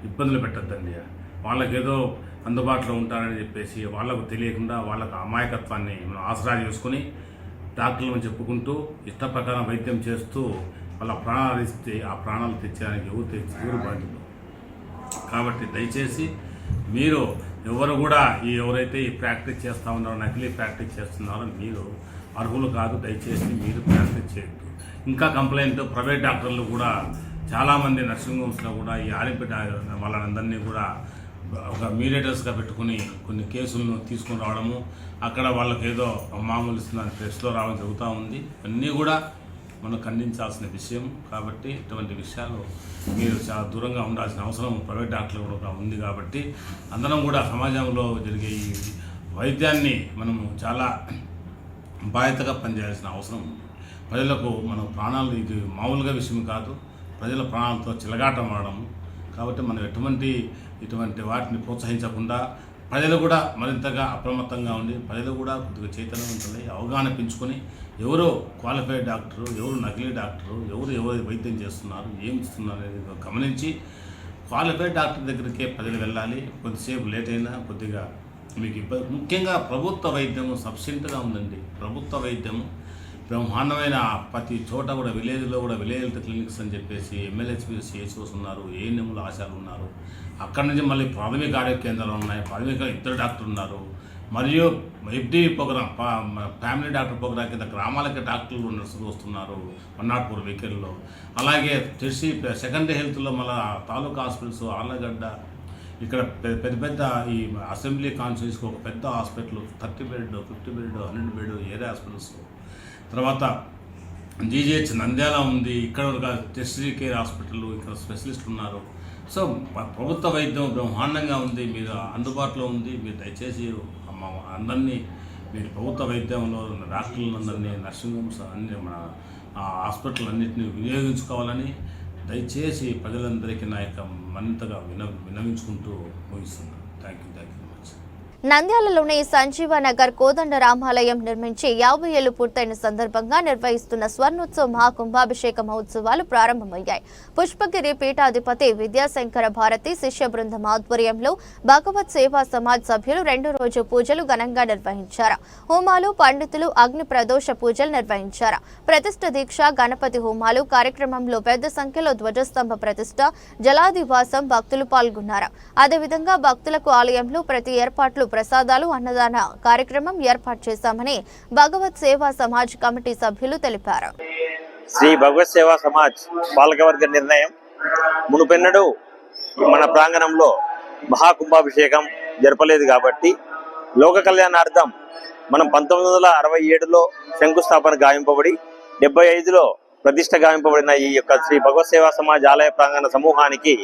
ఇబ్బందులు పెట్టద్దండి. వాళ్ళకేదో అందుబాటులో ఉంటారని చెప్పేసి వాళ్ళకు తెలియకుండా వాళ్ళకు అమాయకత్వాన్ని మనం ఆసరా చేసుకుని డాక్టర్లను చెప్పుకుంటూ ఇష్ట ప్రకారం వైద్యం చేస్తూ వాళ్ళ ప్రాణాలు ఇస్తే ఆ ప్రాణాలు తెచ్చడానికి ఎవరు బాధ్యత. కాబట్టి దయచేసి మీరు ఎవరు కూడా ఎవరైతే ఈ ప్రాక్టీస్ చేస్తూ ఉన్నారో, నకిలీ ప్రాక్టీస్ చేస్తున్నారో మీరు అర్హులు కాదు. దయచేసి మీరు ప్రాక్టీస్ చేయొద్దు. ఇంకా కంప్లైంట్ ప్రైవేట్ డాక్టర్లు కూడా చాలామంది నర్సింగ్ హోమ్స్లో కూడా ఈ ఆర్ఎంపీ వాళ్ళందరినీ కూడా ఒక మీడియేటర్స్గా పెట్టుకుని కొన్ని కేసులను తీసుకుని రావడము, అక్కడ వాళ్ళకి ఏదో మామూలు ఇస్తుందని ప్రెస్లో రావడం జరుగుతూ ఉంది. అన్నీ కూడా మనం ఖండించాల్సిన విషయం. కాబట్టి ఇటువంటి విషయాలు మీరు చాలా దూరంగా ఉండాల్సిన అవసరం ప్రైవేట్ డాక్టర్లు కూడా ఉంది. కాబట్టి అందరం కూడా సమాజంలో జరిగే ఈ వైద్యాన్ని మనము చాలా బాధ్యతగా పనిచేయాల్సిన అవసరం ఉంది. ప్రజలకు మన ప్రాణాలు ఇది మామూలుగా విషయం కాదు. ప్రజల ప్రాణాలతో చిలగాటం ఆడము. కాబట్టి మనం ఇటువంటి వాటిని ప్రోత్సహించకుండా ప్రజలు కూడా మరింతగా అప్రమత్తంగా ఉండి ప్రజలు కూడా కొద్దిగా చైతన్యవంతులై అవగాహన పెంచుకొని ఎవరో క్వాలిఫైడ్ డాక్టరు, ఎవరు నకిలీ డాక్టరు, ఎవరు వైద్యం చేస్తున్నారు, ఏం ఇస్తున్నారు అనేది గమనించి క్వాలిఫైడ్ డాక్టర్ దగ్గరికే ప్రజలు వెళ్ళాలి. కొద్దిసేపు లేట్ అయినా కొద్దిగా మీకు ఇబ్బంది. ముఖ్యంగా ప్రభుత్వ వైద్యము సఫిషియెంట్గా ఉందండి. ప్రభుత్వ వైద్యము బ్రహ్మాండమైన ప్రతి చోట కూడా విలేజ్లో కూడా విలేజ్ హెల్త్ క్లినిక్స్ అని చెప్పేసి MLHP CHOs ఉన్నారు, ANMలు ఆశాలు ఉన్నారు. అక్కడి నుంచి మళ్ళీ ప్రాథమిక ఆరోగ్య కేంద్రాలు ఉన్నాయి, ప్రాథమిక 2 డాక్టర్లు ఉన్నారు. మరియు FD program, family doctor program కింద గ్రామాలకి డాక్టర్లు నర్సులు వస్తున్నారు 104 వెహికల్లో. అలాగే తెసి సెకండరీ హెల్త్లో మళ్ళీ తాలూకా హాస్పిటల్స్, ఆళ్ళగడ్డ, ఇక్కడ పెద్ద ఈ అసెంబ్లీ కాన్స్టిట్యూన్సీకి ఒక పెద్ద hospital 30 bed, 50 bed, 100 bed area hospitals. తర్వాత GGH నంద్యాల ఉంది, ఇక్కడ ఒక టెర్షరీ కేర్ హాస్పిటల్, ఇక్కడ స్పెషలిస్టులు ఉన్నారు. సో ప్రభుత్వ వైద్యం బ్రహ్మాండంగా ఉంది, మీరు అందుబాటులో ఉంది. మీరు దయచేసి అందరినీ మీరు ప్రభుత్వ వైద్యంలో డాక్టర్లందరినీ, నర్సింగ్ హోమ్స్ అన్ని మన హాస్పిటల్ అన్నింటినీ వినియోగించుకోవాలని దయచేసి ప్రజలందరికీ నా యొక్క మరింతగా వినవించుకుంటూ ముగిస్తున్నాను. Thank you very much. నంద్యాలలోని సంజీవనగర్ కోదండ రామాలయం నిర్మించి 50 ఏళ్లు పూర్తయిన సందర్భంగా నిర్వహిస్తున్న స్వర్ణోత్సవ మహాకుంభాభిషేక మహోత్సవాలు ప్రారంభమయ్యాయి. పుష్పగిరి పీఠాధిపతి విద్యాశంకర భారతి శిష్య బృందం ఆధ్వర్యంలో భగవత్ సేవా సమాజ్ సభ్యులు 2 రోజు పూజలు ఘనంగా నిర్వహించారు. హోమాలు, పండితులు అగ్ని ప్రదోష పూజలు నిర్వహించారు. ప్రతిష్ఠ దీక్ష, గణపతి హోమాలు కార్యక్రమంలో పెద్ద సంఖ్యలో ధ్వజస్తంభ ప్రతిష్ఠ, జలాదివాసం భక్తులు పాల్గొన్నారు. అదేవిధంగా భక్తులకు ఆలయంలో ప్రతి ఏర్పాట్లు, ప్రసాదాలు, అన్నదాన కార్యక్రమం ఏర్పాటు చేశామని భగవత్ సేవా సమాజ్ కమిటీ సభ్యులు తెలిపారు. శ్రీ భగవత్ సేవా సమాజ్ పాలకవర్గ నిర్ణయం మునుపెన్నడూ మన ప్రాంగణంలో మహాకుంభాభిషేకం జరపలేదు కాబట్టి లోక కళ్యాణార్థం మనం 1967లో శంకుస్థాపన గావింపబడి 75లో ప్రతిష్ట గావింపబడిన ఈ యొక్క శ్రీ భగవత్ సేవా సమాజ్ ఆలయ ప్రాంగణ సమూహానికి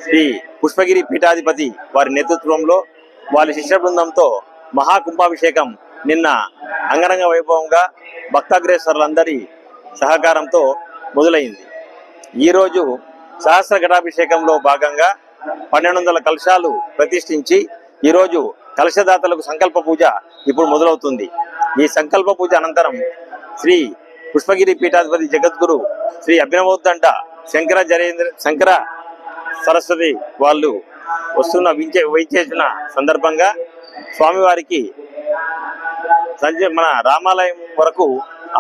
శ్రీ పుష్పగిరి పీఠాధిపతి వారి నేతృత్వంలో వారి శిష్య బృందంతో మహాకుంభాభిషేకం నిన్న అంగరంగ వైభవంగా భక్తాగ్రేసరులందరి సహకారంతో మొదలైంది. ఈరోజు సహస్ర ఘటాభిషేకంలో భాగంగా 1200 కలశాలు ప్రతిష్ఠించి ఈరోజు కలశదాతలకు సంకల్ప పూజ ఇప్పుడు మొదలవుతుంది. ఈ సంకల్ప పూజ అనంతరం శ్రీ పుష్పగిరి పీఠాధిపతి జగద్గురు శ్రీ అభినవోద్దండ శంకర సరస్వతి వాళ్ళు వించేసిన సందర్భంగా స్వామివారికి మన రామాలయం వరకు,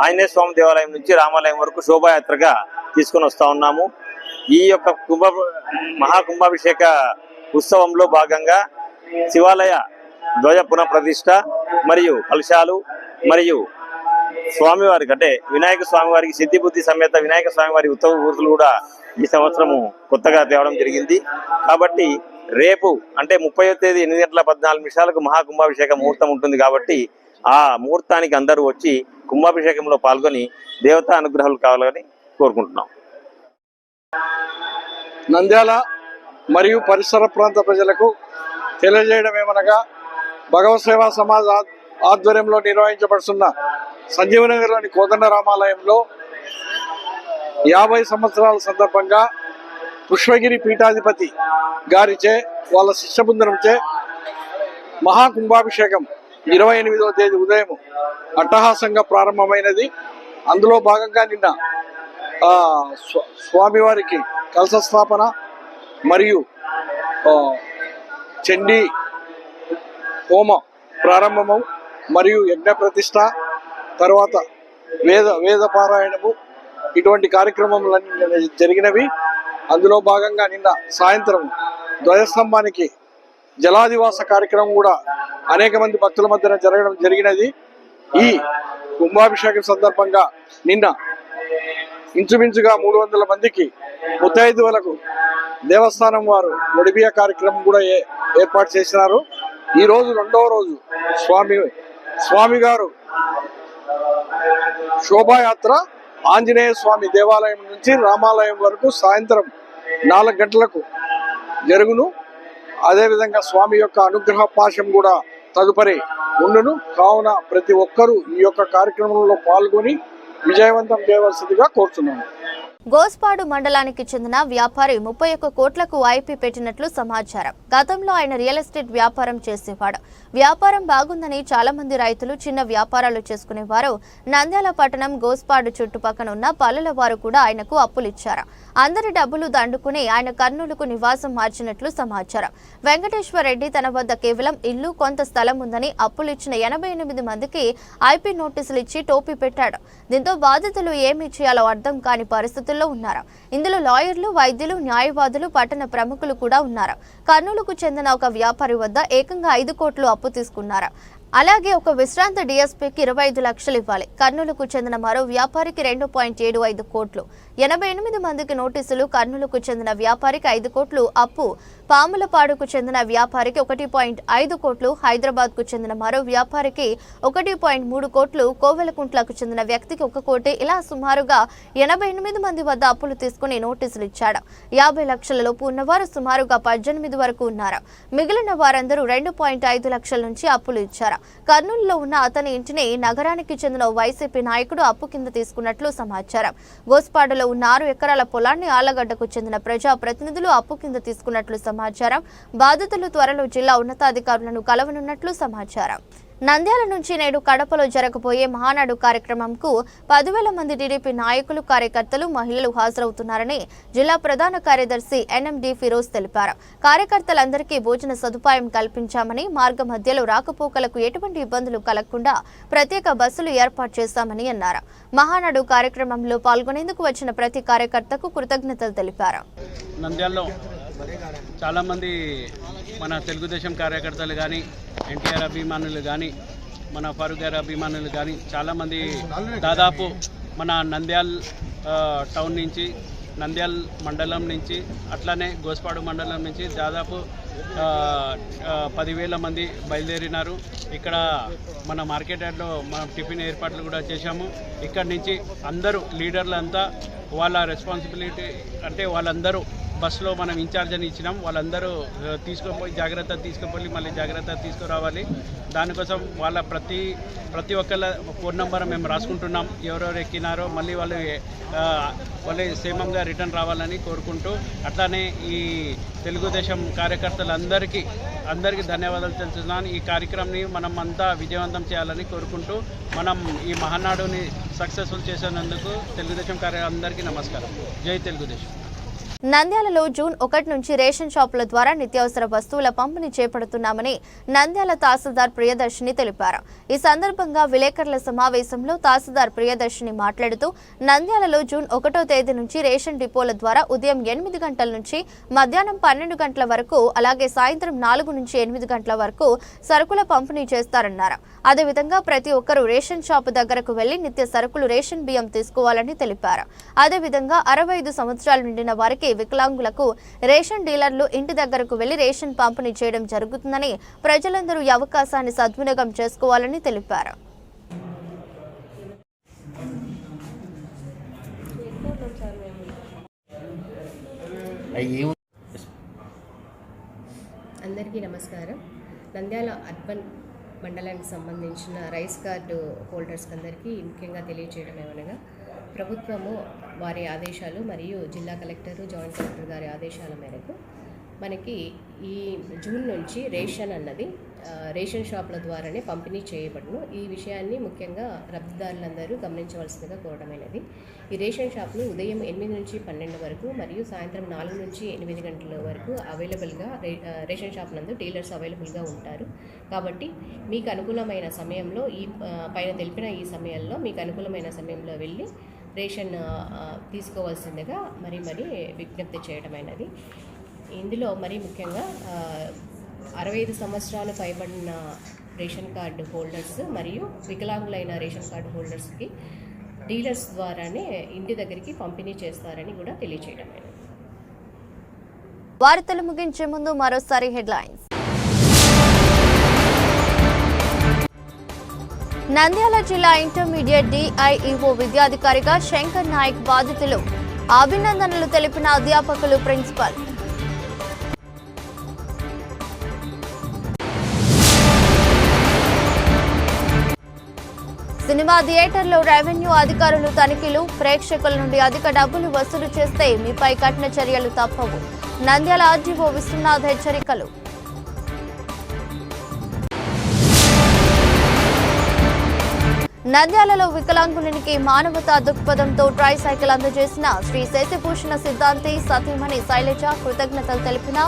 ఆంజనేయ స్వామి దేవాలయం నుంచి రామాలయం వరకు శోభాయాత్రగా తీసుకొని వస్తా ఉన్నాము. ఈ యొక్క మహాకుంభాభిషేక ఉత్సవంలో భాగంగా శివాలయ ధ్వజ పునఃప్రతిష్ఠ మరియు కలశాలు మరియు స్వామివారికి అంటే వినాయక స్వామివారికి సిద్ధిబుద్ధి సమేత వినాయక స్వామివారి ఉత్సవ ఊర్లు కూడా ఈ సంవత్సరము కొత్తగా తేవడం జరిగింది. కాబట్టి రేపు అంటే 30వ తేదీ 8:14 మహాకుంభాభిషేక ముహూర్తం ఉంటుంది. కాబట్టి ఆ ముహూర్తానికి అందరూ వచ్చి కుంభాభిషేకంలో పాల్గొని దేవతా అనుగ్రహాలు కావాలని కోరుకుంటున్నాం. నంద్యాల మరియు పరిసర ప్రాంత ప్రజలకు తెలియజేయడం ఏమనగా భగవత్ సేవా సమాజ్ ఆధ్వర్యంలో నిర్వహించబడుతున్న సంజీవనగర్లోని కోదండ రామాలయంలో 50 సంవత్సరాల సందర్భంగా పుష్పగిరి పీఠాధిపతి గారిచే వాళ్ళ శిష్య బృందంచే మహాకుంభాభిషేకం 28వ తేదీ ఉదయం అట్టహాసంగా ప్రారంభమైనది. అందులో భాగంగా నిన్న స్వామివారికి కలశ స్థాపన మరియు చండీ హోమ ప్రారంభము మరియు యజ్ఞ ప్రతిష్ట, తర్వాత వేద పారాయణము, ఇటువంటి కార్యక్రమములన్నీ జరిగినవి. అందులో భాగంగా నిన్న సాయంత్రం ధ్వజస్తంభానికి జలాదివాస కార్యక్రమం కూడా అనేక మంది భక్తుల మధ్యన జరిగినది. ఈ కుంభాభిషేకం సందర్భంగా నిన్న ఇంచుమించుగా 300 మందికి ముత్తైదువులకు దేవస్థానం వారు ఒడిబియ్య కార్యక్రమం కూడా ఏర్పాటు చేసినారు. ఈ రోజు 2వ రోజు స్వామి గారు శోభాయాత్ర ఆంజనేయ స్వామి దేవాలయం నుంచి రామాలయం వరకు సాయంత్రం 4 గంటలకు జరుగును. అదేవిధంగా స్వామి యొక్క అనుగ్రహ పాశం కూడా తదుపరి ఉండును. కావున ప్రతి ఒక్కరూ ఈ యొక్క కార్యక్రమంలో పాల్గొని విజయవంతం చేయవలసిందిగా కోరుతున్నాను. గోస్పాడు మండలానికి చెందిన వ్యాపారి 31 కోట్లకు ఐపీ పెట్టినట్లు సమాచారం. గతంలో ఆయన రియల్ ఎస్టేట్ వ్యాపారం చేసేవాడు. వ్యాపారం బాగుందని చాలా మంది రైతులు చిన్న వ్యాపారాలు చేసుకునేవారు. నంద్యాల పట్టణం గోస్పాడు చుట్టుపక్కల ఉన్న పల్లెల వారు కూడా ఆయనకు అప్పులిచ్చారు. అందరి డబ్బులు దండుకుని ఆయన కర్నూలుకు నివాసం మార్చినట్లు సమాచారం. వెంకటేశ్వర రెడ్డి తన వద్ద కేవలం ఇల్లు, కొంత స్థలం ఉందని అప్పులిచ్చిన 88 మందికి ఐపీ నోటీసులు ఇచ్చి టోపీ పెట్టాడు. దీంతో బాధితులు ఏమి చేయాలో అర్థం కాని పరిస్థితుల్లో ఉన్నారు. ఇందులో లాయర్లు, వైద్యులు, న్యాయవాదులు, పట్టణ ప్రముఖులు కూడా ఉన్నారు. కర్నూలుకు చెందిన ఒక వ్యాపారి వద్ద ఏకంగా 5 కోట్లు అప్పు తీసుకున్నారు. అలాగే ఒక విశ్రాంత డీఎస్పీకి 25 లక్షలు ఇవ్వాలి. కర్నూలుకు చెందిన మరో వ్యాపారికి 2.75 కోట్లు, 88 మందికి నోటీసులు. కర్నూలుకు చెందిన వ్యాపారికి 5 కోట్లు అప్పు, పాములపాడుకు చెందిన వ్యాపారికి 1.5 కోట్లు, హైదరాబాద్ కు చెందిన మరో వ్యాపారికి 1.3 కోట్లు, కోవెలకుంట్లకు చెందిన వ్యక్తికి 1 కోటి, ఇలా సుమారుగా 88 మంది వద్ద అప్పులు తీసుకుని నోటీసులు ఇచ్చాడు. 50 లక్షల లోపు ఉన్నవారు సుమారుగా 18 వరకు ఉన్నారు. మిగిలిన వారందరూ 2.5 లక్షల నుంచి అప్పులు ఇచ్చారు. కర్నూలులో ఉన్న అతని ఇంటిని నగరానికి చెందిన వైసీపీ నాయకుడు అప్పు కింద తీసుకున్నట్లు సమాచారం. గోస్పాడులో ఉన్న 6 ఎకరాల పొలాన్ని ఆళ్లగడ్డకు చెందిన ప్రజా ప్రతినిధులు అప్పు కింద తీసుకున్నట్లు సమాచారం. బాధితులు త్వరలో జిల్లా ఉన్నతాధికారులను కలవనున్నట్లు సమాచారం. నంద్యాల నుంచి నేడు కడపలో జరగబోయే మహానాడు కార్యక్రమంకు 10,000 మంది టీడీపీ నాయకులు, కార్యకర్తలు, మహిళలు హాజరవుతున్నారని జిల్లా ప్రధాన కార్యదర్శి ఎన్ఎండి ఫిరోజ్ తెలిపారు. కార్యకర్తలందరికీ భోజన సదుపాయం కల్పించామని, మార్గ మధ్యలో రాకపోకలకు ఎటువంటి ఇబ్బందులు కలగకుండా ప్రత్యేక బస్సులు ఏర్పాటు చేశామని అన్నారు. మహానాడు కార్యక్రమంలో పాల్గొనేందుకు వచ్చిన ప్రతి కార్యకర్తకు కృతజ్ఞతలు తెలిపారు. నంద్యాలలో చాలామంది మన తెలుగుదేశం కార్యకర్తలు కానీ, ఎన్టీఆర్ అభిమానులు కానీ, మన ఫరూక్ గారి అభిమానులు కానీ చాలామంది దాదాపు మన నంద్యాల్ టౌన్ నుంచి, నంద్యాల్ మండలం నుంచి, అట్లానే గోస్పాడు మండలం నుంచి దాదాపు 10,000 మంది బయలుదేరినారు. ఇక్కడ మన మార్కెట్ యార్డ్లో మనం టిఫిన్ ఏర్పాట్లు కూడా చేశాము. ఇక్కడి నుంచి అందరూ లీడర్లంతా వాళ్ళ రెస్పాన్సిబిలిటీ అంటే వాళ్ళందరూ బస్సులో మనం ఇన్ఛార్జ్ అని ఇచ్చినాం. వాళ్ళందరూ తీసుకుపోయి జాగ్రత్త తీసుకుపోయి మళ్ళీ జాగ్రత్త తీసుకురావాలి. దానికోసం వాళ్ళ ప్రతి ఒక్కళ్ళ ఫోన్ నెంబర్ మేము రాసుకుంటున్నాం. ఎవరెవరు ఎక్కినారో మళ్ళీ వాళ్ళు క్షేమంగా రిటర్న్ రావాలని కోరుకుంటూ, అట్లానే ఈ తెలుగుదేశం కార్యకర్తలందరికీ ధన్యవాదాలు తెలుస్తున్నాను. ఈ కార్యక్రమాన్ని మనం అంతా విజయవంతం చేయాలని కోరుకుంటూ, మనం ఈ మహానాడుని సక్సెస్ఫుల్ చేసినందుకు తెలుగుదేశం అందరికీ నమస్కారం. జై తెలుగుదేశం. నంద్యాలలో జూన్ 1 నుంచి రేషన్ షాపుల ద్వారా నిత్యావసర వస్తువుల పంపిణీ చేపడుతున్నామని నంద్యాల తహసీల్దార్ ప్రియదర్శిని తెలిపారు. ఈ సందర్భంగా విలేకరుల సమావేశంలో తహసీల్దార్ ప్రియదర్శిని మాట్లాడుతూ, నంద్యాలలో జూన్ 1వ తేదీ నుంచి రేషన్ డిపోల ద్వారా ఉదయం 8 గంటల నుంచి మధ్యాహ్నం 12 గంటల వరకు, అలాగే సాయంత్రం 4 నుంచి 8 గంటల వరకు సరుకుల పంపిణీ చేస్తారన్నారు. అదేవిధంగా ప్రతి ఒక్కరూ రేషన్ షాపు దగ్గరకు వెళ్లి నిత్య సరుకులు, రేషన్ బియ్యం తీసుకోవాలని తెలిపారు. అదేవిధంగా 65 సంవత్సరాలు నిండిన వారికి, వికలాంగులకు రేషన్ డీలర్లు ఇంటి దగ్గరకు వెళ్లి రేషన్ పంపిణీ చేయడం జరుగుతుందని, ప్రజలందరూ ఈ అవకాశాన్ని సద్వినియోగం చేసుకోవాలని తెలిపారు. అందరికీ నమస్కారం. నంద్యాల అర్బన్ మండలానికి సంబంధించిన రైస్ కార్డు హోల్డర్స్ అందరికీ ముఖ్యంగా తెలియజేయడం ఏమనగా, ప్రభుత్వము వారి ఆదేశాలు మరియు జిల్లా కలెక్టరు, జాయింట్ కలెక్టర్ గారి ఆదేశాల మేరకు మనకి ఈ జూన్ నుంచి రేషన్ అన్నది రేషన్ షాపుల ద్వారానే పంపిణీ చేయబడును. ఈ విషయాన్ని ముఖ్యంగా లబ్ధిదారులందరూ గమనించవలసిందిగా కోరడమైనది. ఈ రేషన్ షాపులు ఉదయం 8 నుంచి 12 వరకు మరియు సాయంత్రం 4 నుంచి 8 గంటల వరకు అవైలబుల్గా రేషన్ షాప్ నందు డీలర్స్ అవైలబుల్గా ఉంటారు. కాబట్టి మీకు అనుకూలమైన సమయంలో ఈ పైన తెలిపిన ఈ సమయంలో మీకు అనుకూలమైన సమయంలో వెళ్ళి రేషన్ తీసుకోవాల్సిందిగా మరీ విజ్ఞప్తి చేయడమైనది. ఇందులో మరీ ముఖ్యంగా 65 సంవత్సరాలు పైబడిన రేషన్ కార్డు హోల్డర్స్ మరియు వికలాంగులైన రేషన్ కార్డు హోల్డర్స్కి డీలర్స్ ద్వారానే ఇంటి దగ్గరికి పంపిణీ చేస్తారని కూడా తెలియజేయడమైనది. వార్తలు ముగించే ముందు మరోసారి హెడ్లైన్స్. నంద్యాల జిల్లా ఇంటర్మీడియట్ డిఐఈఓ విద్యాధికారిగా శంకర్ నాయక్ బాధితులు అభినందనలు తెలిపిన అధ్యాపకులు, ప్రిన్సిపల్. సినిమా థియేటర్లో రెవెన్యూ అధికారులు తనిఖీలు, ప్రేక్షకుల నుండి అధిక డబ్బులు వసూలు చేస్తే మీపై కఠిన చర్యలు తప్పవు. నంద్యాల ఆర్డీఓ విశ్వనాథ్ హెచ్చరికలు. నంద్యాలలో వికలాంగునికి మానవతా దృక్పథంతో ట్రైసైకిల్ అందజేసిన శ్రీ శేషభూషణ సిద్ధాంతి సతీమణి శైలజ కృతజ్ఞతలు తెలిపిన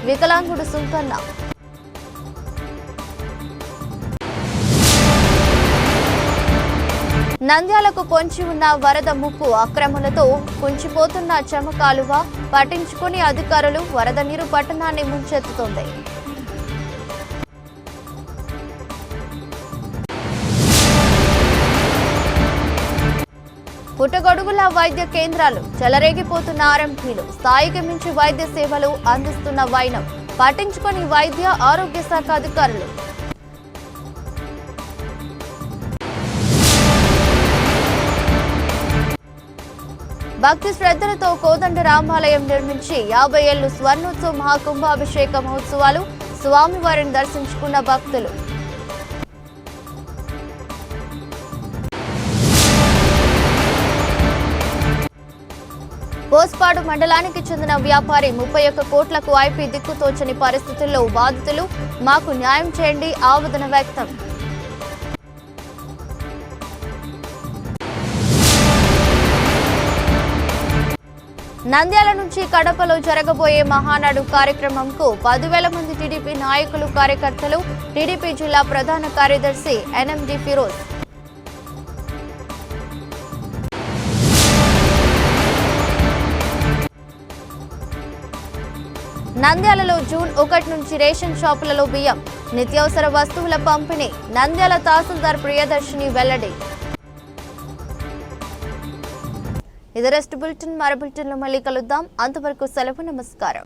వికలాంగుడు సుంకన్న. నంద్యాలకు పొంచి ఉన్న వరద ముప్పు అక్రమాలతో కుంచిపోతున్న చెమకాలువ పట్టించుకుని అధికారులు వరద నీరు పట్టణాన్ని ముంచెత్తుతోంది. పుట్టగొడుగుల వైద్య కేంద్రాలు చెలరేగిపోతున్న ఆర్ఎంపీలు, స్థాయికి మించి వైద్య సేవలు అందిస్తున్న వైనం పట్టించుకుని వైద్య ఆరోగ్య శాఖ అధికారులు. భక్తి శ్రద్ధలతో కోదండ రామాలయం నిర్మించి 50 ఏళ్లు స్వర్ణోత్సవ మహాకుంభాభిషేక మహోత్సవాలు, స్వామివారిని దర్శించుకున్న భక్తులు. పోస్పాడు మండలానికి చెందిన వ్యాపారి 31 కోట్లకు ఐపీ దిక్కుతోచని పరిస్థితుల్లో బాధితులు, మాకు న్యాయం చేయండి ఆవేదన వ్యక్తం. నంద్యాల నుంచి కడపలో జరగబోయే మహానాడు కార్యక్రమంకు 10,000 మంది టీడీపీ నాయకులు, కార్యకర్తలు. టీడీపీ జిల్లా ప్రధాన కార్యదర్శి ఎన్ఎండి ఫిరోజ్. నంద్యాలలో జూన్ 1 నుంచి రేషన్ షాపులలో బియ్యం, నిత్యావసర వస్తువుల పంపిణీ. నంద్యాల తహసీల్దార్ ప్రియదర్శిని వెల్లడి. ఇది రెస్ట్ బులెటిన్. మరో బులెటిన్లో మళ్ళీ కలుద్దాం. అంతవరకు సెలవు. నమస్కారం.